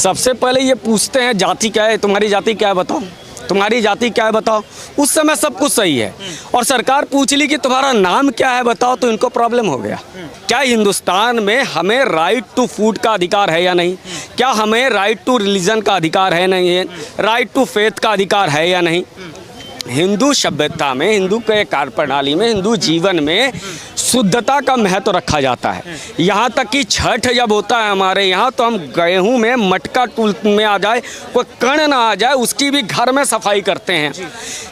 सबसे पहले ये पूछते हैं जाति क्या है, तुम्हारी जाति क्या है बताओ, तुम्हारी जाति क्या है बताओ। उस समय सब कुछ सही है और सरकार पूछ ली कि तुम्हारा नाम क्या है बताओ, तो इनको प्रॉब्लम हो गया। क्या हिंदुस्तान में हमें राइट टू फूड का अधिकार है या नहीं? क्या हमें राइट टू रिलीजन का अधिकार है नहीं है? राइट टू फेथ का अधिकार है या नहीं? हिंदू सभ्यता में, हिंदू के कार्य प्रणाली में, हिंदू जीवन में शुद्धता का महत्व रखा जाता है। यहाँ तक कि छठ जब होता है हमारे यहाँ, तो हम गेहूँ में मटका टूल में आ जाए, कोई कण ना आ जाए, उसकी भी घर में सफाई करते हैं।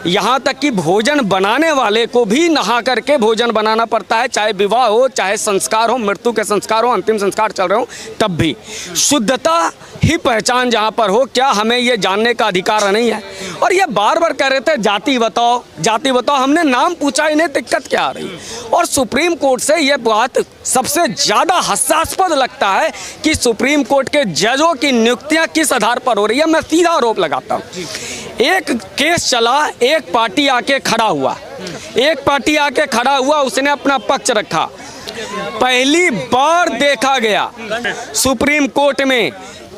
यहाँ तक कि भोजन बनाने वाले को भी नहा करके भोजन बनाना पड़ता है, चाहे विवाह हो, चाहे संस्कार हो, मृत्यु के संस्कार हो, अंतिम संस्कार चल रहे हो, तब भी शुद्धता ही पहचान जहाँ पर हो। क्या हमें ये जानने का अधिकार नहीं है? और ये बार बार कह रहे थे जाति बताओ, जाति बताओ, हमने नाम पूछा, इन्हें दिक्कत क्या आ रही? और सुप्रीम कोर्ट से ये बात सबसे ज़्यादा हास्यास्पद लगता है कि सुप्रीम कोर्ट के जजों की नियुक्तियां किस आधार पर हो रही है। मैं सीधा आरोप लगाता हूँ, एक केस चला, एक पार्टी आके खड़ा हुआ, एक पार्टी आके खड़ा हुआ, उसने अपना पक्ष रखा। पहली बार देखा गया सुप्रीम कोर्ट में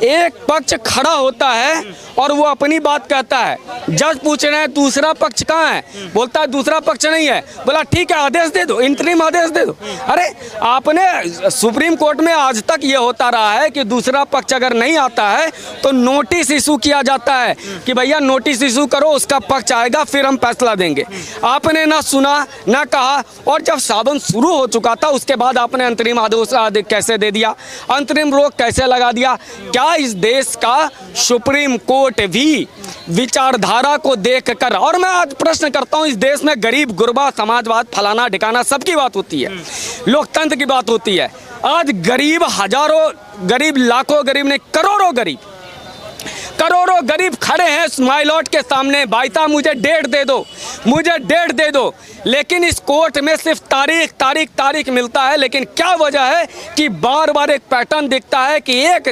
एक पक्ष खड़ा होता है और वो अपनी बात कहता है। जज पूछ रहे हैं दूसरा पक्ष कहाँ है, बोलता है दूसरा पक्ष नहीं है। बोला ठीक है आदेश दे दो, इंतरिम आदेश दे दो। अरे आपने सुप्रीम कोर्ट में आज तक ये होता रहा है कि दूसरा पक्ष अगर नहीं आता है तो नोटिस इशू किया जाता है कि भैया नोटिस इशू करो, उसका पक्ष आएगा फिर हम फैसला देंगे। आपने ना सुना ना कहा, और जब सावन शुरू हो चुका था उसके बाद आपने अंतरिम आदेश कैसे दे दिया, अंतरिम रोक कैसे लगा दिया? क्या इस देश का सुप्रीम कोर्ट भी विचारधारा को देखकर, और मैं आज प्रश्न करता हूं, इस देश में गरीब गुरबा समाजवाद फलाना ठिकाना सबकी बात होती है, लोकतंत्र की बात होती है। आज गरीब हजारों गरीब, लाखों गरीब नहीं करोड़ों गरीब खड़े हैं स्माइलॉट के सामने, भाई साहब मुझे डेट दे दो, मुझे डेट दे दो। लेकिन इस कोर्ट में सिर्फ तारीख मिलता है। लेकिन क्या वजह है कि बार बार एक पैटर्न दिखता है कि एक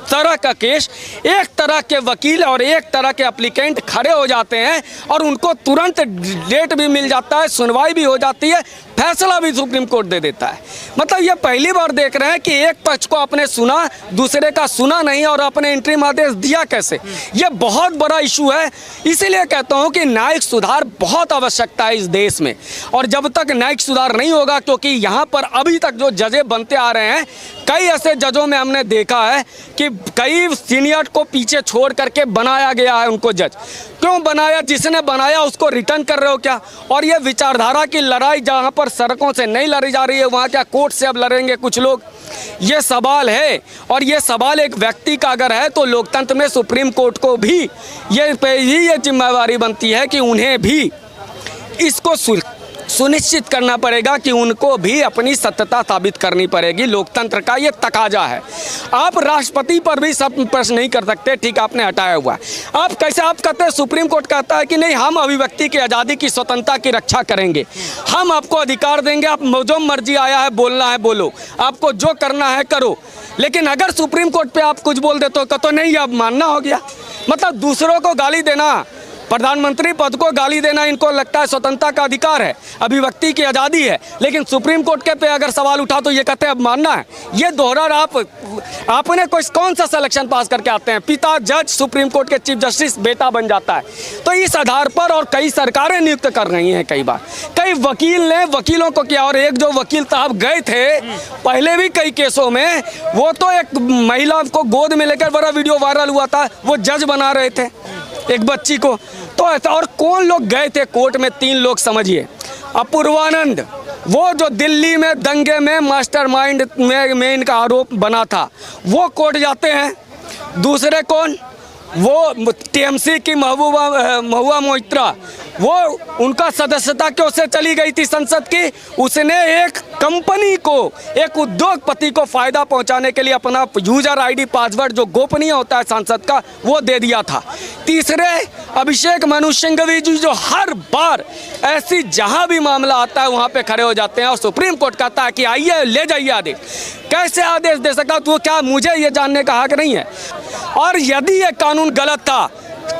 तरह का केस, एक तरह के वकील और एक तरह के एप्लीकेंट खड़े हो जाते हैं और उनको तुरंत डेट भी मिल जाता है, सुनवाई भी हो जाती है, फैसला भी सुप्रीम कोर्ट दे देता है। मतलब ये पहली बार देख रहे हैं कि एक पक्ष को आपने सुना, दूसरे का सुना नहीं, और आपने इंटरिम आदेश दिया कैसे? ये बहुत बड़ा इशू है। इसीलिए कहता हूँ कि न्यायिक सुधार बहुत आवश्यकता है इस देश में। और जब तक न्यायिक सुधार नहीं होगा, क्योंकि यहाँ पर अभी तक जो जजें बनते आ रहे हैं, कई ऐसे जजों में हमने देखा है कि कई सीनियर को पीछे छोड़ करके बनाया गया है उनको जज। क्यों बनाया? जिसने बनाया उसको रिटर्न कर रहे हो क्या? और ये विचारधारा की लड़ाई जहाँ पर सड़कों से नहीं लड़ी जा रही है, वहाँ क्या कोर्ट से अब लड़ेंगे कुछ लोग? ये सवाल है। और ये सवाल एक व्यक्ति का अगर है तो लोकतंत्र में सुप्रीम कोर्ट को भी ये जिम्मेवारी बनती है कि उन्हें भी इसको सुनिश्चित करना पड़ेगा कि उनको भी अपनी सत्यता साबित करनी पड़ेगी। लोकतंत्र का ये तकाजा है। आप राष्ट्रपति पर भी सब प्रश्न नहीं कर सकते, ठीक आपने हटाया हुआ है। आप कैसे आप कहते हैं, सुप्रीम कोर्ट कहता है कि नहीं हम अभिव्यक्ति की आज़ादी की स्वतंत्रता की रक्षा करेंगे, हम आपको अधिकार देंगे, आप जो मर्जी आया है बोलना है बोलो, आपको जो करना है करो। लेकिन अगर सुप्रीम कोर्ट पर आप कुछ बोल देते हो तो नहीं, अब मानना हो गया। मतलब दूसरों को गाली देना, प्रधानमंत्री पद को गाली देना इनको लगता है स्वतंत्रता का अधिकार है, अभिव्यक्ति की आज़ादी है। लेकिन सुप्रीम कोर्ट के पे अगर सवाल उठा तो ये कहते हैं अब मानना है। ये दोहरा आपने कौन सा सिलेक्शन पास करके आते हैं? पिता जज, सुप्रीम कोर्ट के चीफ जस्टिस बेटा बन जाता है। तो इस आधार पर, और कई सरकारें नियुक्त कर रही हैं, कई बार कई वकील ने वकीलों को किया। और एक जो वकील साहब गए थे पहले भी कई केसों में, वो तो एक महिला को गोद में लेकर बड़ा वीडियो वायरल हुआ था, वो जज बना रहे थे एक बच्ची को। तो ऐसा, और कौन लोग गए थे कोर्ट में? 3 लोग समझिए। अपूर्वानंद, वो जो दिल्ली में दंगे में मास्टरमाइंड में इनका आरोप बना था, वो कोर्ट जाते हैं। दूसरे कौन? वो टीएमसी की महुआ मोइत्रा, वो उनका सदस्यता क्यों से चली गई थी संसद की? उसने एक कंपनी को, एक उद्योगपति को फायदा पहुंचाने के लिए अपना यूजर आईडी पासवर्ड जो गोपनीय होता है सांसद का, वो दे दिया था। तीसरे अभिषेक मनु सिंघवी जी, जो हर बार ऐसी जहां भी मामला आता है वहां पे खड़े हो जाते हैं और सुप्रीम कोर्ट कहता है कि आइए ले जाइए आदेश। कैसे आदेश दे सकता? तो क्या मुझे ये जानने का हक नहीं है? और यदि ये कानून गलत था,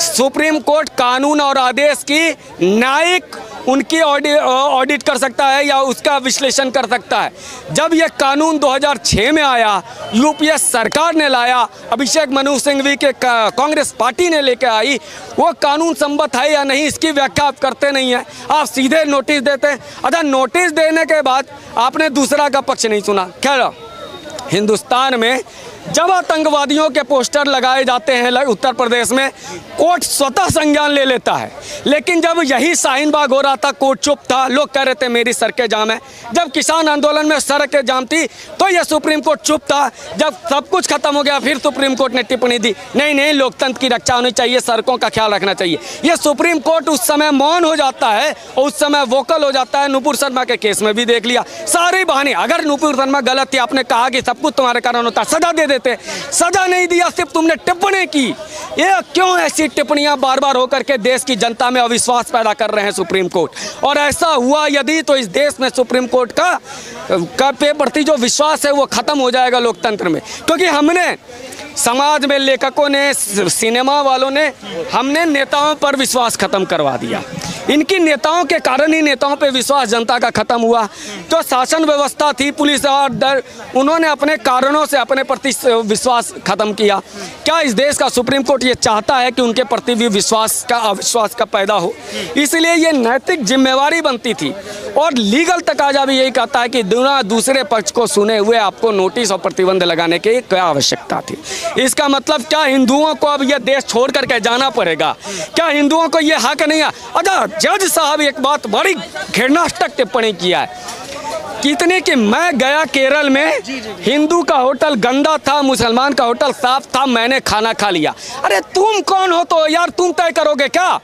सुप्रीम कोर्ट कानून और आदेश की न्यायिक उनकी ऑडिट कर सकता है या उसका विश्लेषण कर सकता है। जब ये कानून 2006 में आया, यूपीए सरकार ने लाया, अभिषेक मनु सिंघवी के कांग्रेस पार्टी ने लेकर आई, वो कानून संबद्ध है या नहीं इसकी व्याख्या आप करते नहीं हैं, आप सीधे नोटिस देते हैं। अच्छा, नोटिस देने के बाद आपने दूसरा का पक्ष नहीं सुना। खैर, हिंदुस्तान में जब आतंकवादियों के पोस्टर लगाए जाते हैं उत्तर प्रदेश में, कोर्ट स्वतः संज्ञान ले लेता है। लेकिन जब यही शाहीन बाग हो रहा था, कोर्ट चुप था, लोग कह रहे थे मेरी सड़कें जाम है। जब किसान आंदोलन में सड़कें जाम थी तो यह सुप्रीम कोर्ट चुप था। जब सब कुछ खत्म हो गया फिर सुप्रीम कोर्ट ने टिप्पणी दी, नहीं नहीं, लोकतंत्र की रक्षा होनी चाहिए, सड़कों का ख्याल रखना चाहिए। यह सुप्रीम कोर्ट उस समय मौन हो जाता है और उस समय वोकल हो जाता है। नुपुर शर्मा के केस में भी देख लिया, सारे बहाने। अगर नुपुर शर्मा गलत थी, आपने कहा कि सब कुछ तुम्हारे कारण होता, सजा दे देते, सजा नहीं दिया, सिर्फ तुमने टिप्पणी की। ये क्यों ऐसी टिप्पणियां बार बार होकर के देश की जनता में अविश्वास पैदा कर रहे हैं सुप्रीम कोर्ट। और ऐसा हुआ यदि तो इस देश में सुप्रीम कोर्ट का पे प्रति जो विश्वास है वो खत्म हो जाएगा लोकतंत्र में। क्योंकि हमने समाज में, लेखकों ने, सिनेमा वालों ने, हमने नेताओं पर विश्वास खत्म करवा दिया। इनकी नेताओं के कारण ही नेताओं पे विश्वास जनता का खत्म हुआ। जो शासन व्यवस्था थी, पुलिस और उन्होंने अपने कारणों से अपने प्रति विश्वास खत्म किया। क्या इस देश का सुप्रीम कोर्ट ये चाहता है कि उनके प्रति भी विश्वास का अविश्वास का पैदा हो? इसलिए ये नैतिक जिम्मेवारी बनती थी और लीगल तकाजा भी यही कहता है कि दूसरे पक्ष को सुने हुए आपको नोटिस और प्रतिबंध लगाने की क्या आवश्यकता थी। इसका मतलब क्या हिंदुओं को अब यह देश छोड़ करके जाना पड़ेगा? क्या हिंदुओं को यह हक नहीं है? अच्छा, जज साहब एक बात बड़ी घृणास्पद टिप्पणी किया है, कितने कि मैं गया केरल में, हिंदू का होटल गंदा था, मुसलमान का होटल साफ था, मैंने खाना खा लिया। अरे तुम कौन हो तो यार, तुम तय करोगे क्या?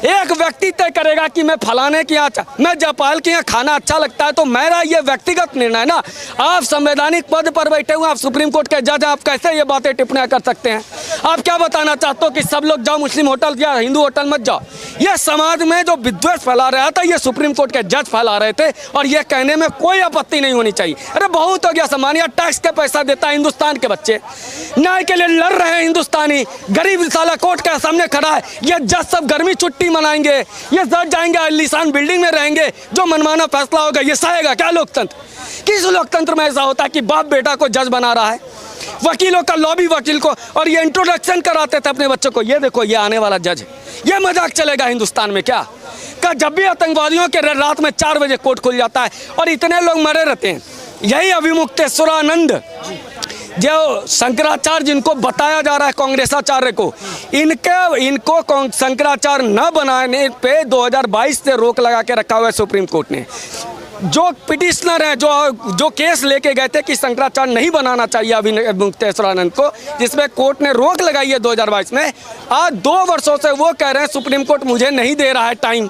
एक व्यक्ति तय करेगा कि मैं फलाने के यहाँ, मैं जयपाल के यहाँ खाना अच्छा लगता है तो मेरा ये व्यक्तिगत निर्णय ना। आप संवैधानिक पद पर बैठे हुए, आप सुप्रीम कोर्ट के जज, आप कैसे ये बातें टिप्पणियां कर सकते हैं? आप क्या बताना चाहते हो कि सब लोग जाओ मुस्लिम होटल या हिंदू होटल मत जाओ? ये समाज में जो विद्वेष फैला रहा था ये सुप्रीम कोर्ट के जज फैला रहे थे और ये कहने में कोई आपत्ति नहीं होनी चाहिए। अरे बहुत हो गया सामान्य, टैक्स के पैसा देता है हिंदुस्तान के बच्चे, न्याय के लिए लड़ रहे हैं हिंदुस्तानी, गरीब साला कोर्ट के सामने खड़ा है। ये जज सब गर्मी छुट्टी मनाएंगे, ये जज जाएंगे आलीशान बिल्डिंग में रहेंगे, जो मनमाना फैसला होगा ये सहेगा क्या लोकतंत्र? किस लोकतंत्र में ऐसा होता है कि बाप बेटा को जज बना रहा है, वकीलों का लॉबी वकील को, और ये इंट्रोडक्शन कराते थे अपने बच्चों को, ये देखो ये आने वाला जज है। ये मजाक चलेगा हिंदुस्तान में क्या? जब भी आतंकवादियों के रात में 4 बजे कोर्ट खुल जाता है और इतने लोग मरे रहते हैं। यही अभिमुक्तेश्वरानंद जो शंकराचार्य जिनको बताया जा रहा है कांग्रेसाचार्य को, इनको शंकराचार्य न बनाने पे 2022 से रोक लगा के रखा हुआ है सुप्रीम कोर्ट ने। जो पिटिशनर है, जो केस लेके गए थे कि शंकराचार्य नहीं बनाना चाहिए अभिमुक्तेश्वरानंद को, जिसमें कोर्ट ने रोक लगाई है 2022 में, आज 2 वर्षों से वो कह रहे हैं सुप्रीम कोर्ट मुझे नहीं दे रहा है टाइम।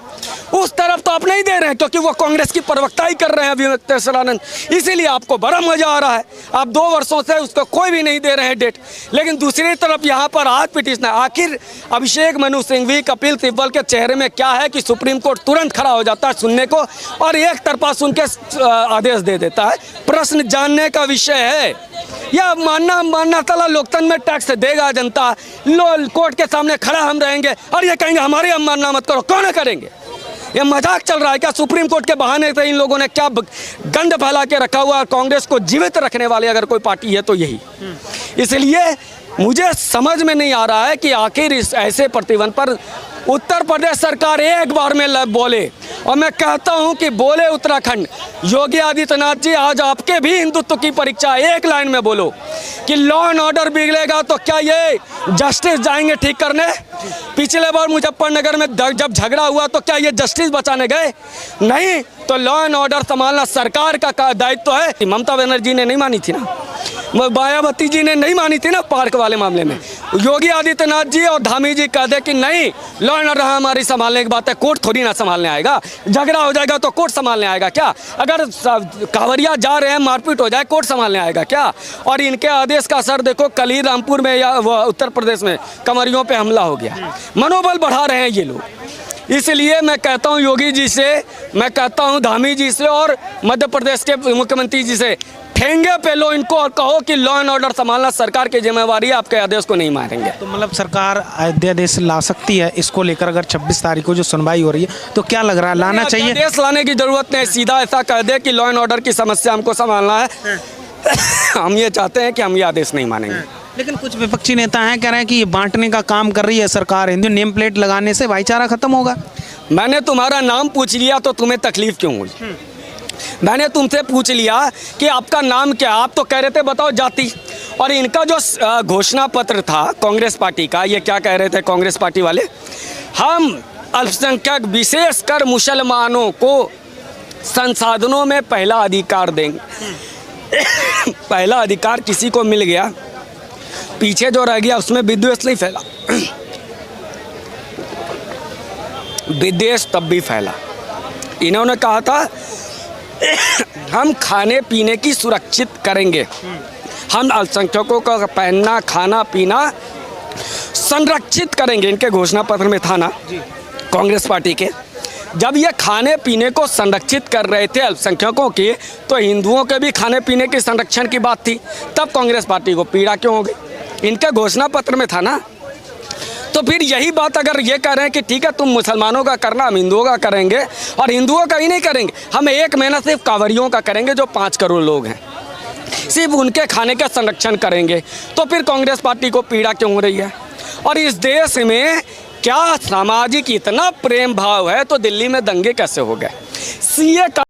उस तरफ तो आप नहीं दे रहे हैं क्योंकि वो कांग्रेस की प्रवक्ता ही कर रहे हैं अभिमुक्तेश्वरानंद, इसीलिए आपको बड़ा मजा आ रहा है। आप 2 वर्षों से उसको कोई भी नहीं दे रहे हैं डेट। लेकिन दूसरी तरफ यहाँ पर आज पिटिशनर, आखिर अभिषेक मनु सिंघवी, कपिल सिब्बल के चेहरे में क्या है कि सुप्रीम कोर्ट तुरंत खड़ा हो जाता है सुनने को और एक तरफा सुन के आदेश दे देता है। प्रश्न जानने का विषय है, या मानना तला लोकतंत्र में टैक्स देगा जनता, कोर्ट के सामने खड़ा हम रहेंगे और ये कहेंगे हमारे हम मानना मत करो, कौन करेंगे? ये मजाक चल रहा है क्या? सुप्रीम कोर्ट के बहाने से इन लोगों ने क्या गंद फैला के रखा हुआ? कांग्रेस को जीवित रखने वाले अगर कोई पार्टी है तो यही। इसलिए मुझे समझ में नहीं आ रहा है कि आखिर इस ऐसे प्रतिबंध पर उत्तर प्रदेश सरकार एक बार में बोले, और मैं कहता हूं कि बोले उत्तराखंड, योगी आदित्यनाथ जी आज आपके भी हिंदुत्व की परीक्षा, एक लाइन में बोलो कि लॉ एंड ऑर्डर बिगड़ेगा तो क्या ये जस्टिस जाएंगे ठीक करने? पिछले बार मुजफ्फरनगर में जब झगड़ा हुआ तो क्या ये जस्टिस बचाने गए? नहीं, तो लॉ एंड ऑर्डर संभालना सरकार का दायित्व है। ममता बनर्जी ने नहीं मानी थी ना, मायावती जी ने नहीं मानी थी ना पार्क वाले मामले में। योगी आदित्यनाथ जी और धामी जी कह दे कि नहीं, लॉ एंड ऑर्डर हमारी संभालने की बात है, कोर्ट थोड़ी ना संभालने आएगा। झगड़ा हो जाएगा तो कोर्ट संभालने आएगा क्या? अगर कांवरिया जा रहे हैं, मारपीट हो जाए, कोर्ट संभालने आएगा क्या? और इनके आदेश का असर देखो, कल ही रामपुर में या उत्तर प्रदेश में कंवरियों पे हमला हो गया। मनोबल बढ़ा रहे हैं ये लोग। इसलिए मैं कहता हूँ योगी जी से, मैं कहता हूँ धामी जी से और मध्य प्रदेश के मुख्यमंत्री जी से, ठेंगे पे लो इनको और कहो कि लॉ एंड ऑर्डर संभालना सरकार की जिम्मेवारी है, आपके आदेश को नहीं मानेंगे। तो मतलब सरकार अध्यादेश ला सकती है इसको लेकर, अगर 26 तारीख को जो सुनवाई हो रही है तो क्या लग रहा है लाना चाहिए? अध्यादेश लाने की जरूरत नहीं, सीधा ऐसा कह दे कि लॉ एंड ऑर्डर की समस्या हमको संभालना है, हम ये चाहते हैं कि हम ये आदेश नहीं मानेंगे। लेकिन कुछ विपक्षी नेता हैं कह रहे हैं कि ये बांटने का काम कर रही है सरकार, हिंदू नेम प्लेट लगाने से भाईचारा खत्म होगा। मैंने तुम्हारा नाम पूछ लिया तो तुम्हें तकलीफ क्यों हुई? मैंने तुमसे पूछ लिया कि आपका नाम क्या, आप तो कह रहे थे बताओ जाति। और इनका जो घोषणा पत्र था कांग्रेस पार्टी का, ये क्या कह रहे थे कांग्रेस पार्टी वाले, हम अल्पसंख्यक विशेषकर मुसलमानों को संसाधनों में पहला अधिकार देंगे। पहला अधिकार किसी को मिल गया, पीछे जो रह गया उसमें विद्वेष नहीं फैला, विद्वेष तब भी फैला। इन्होंने कहा था हम खाने पीने की सुरक्षित करेंगे, हम अल्पसंख्यकों का पहनना खाना पीना संरक्षित करेंगे। इनके घोषणा पत्र में था ना कांग्रेस पार्टी के। जब ये खाने पीने को संरक्षित कर रहे थे अल्पसंख्यकों के, तो हिंदुओं के भी खाने पीने के संरक्षण की बात थी, तब कांग्रेस पार्टी को पीड़ा क्यों हो गई? इनके घोषणा पत्र में था ना। तो फिर यही बात अगर ये कह रहे हैं कि ठीक है तुम मुसलमानों का करना, हम हिंदुओं का करेंगे, और हिंदुओं का ही नहीं करेंगे, हम 1 महीना सिर्फ कांवरियों का करेंगे जो 5 करोड़ लोग हैं, सिर्फ उनके खाने का संरक्षण करेंगे, तो फिर कांग्रेस पार्टी को पीड़ा क्यों हो रही है? और इस देश में क्या सामाजिक इतना प्रेम भाव है तो दिल्ली में दंगे कैसे हो गए? सीए का